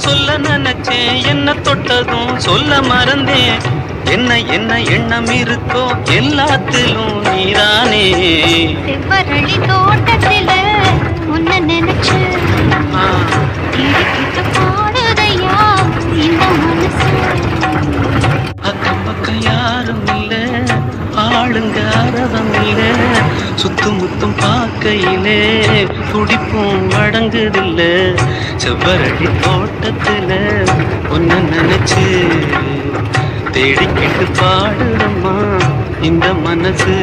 சொல்ல நினைச்சேன் என்ன தொட்டதும் சொல்ல மறந்தேன். என்ன என்ன எண்ணம் இருக்கோ எல்லாத்திலும் நீதானே. செவ்வரளி தோட்டத்தில உன்னை நினைச்சு இடிக்கிட்டு பாடுதையா இந்த மனசு. அக்கம் பக்கம் யாரும் இல்ல, ஆளுங்க அரவம் இல்ல, சுத்தும் முத்தும் பார்க்கையிலே துடிப்பும் வழங்குதில்ல. செவ்வரளி தோட்டத்துல ஒன்ன நினைச்சு தேடிக்கிட்டு பாடுதம்மா இந்த மனசு.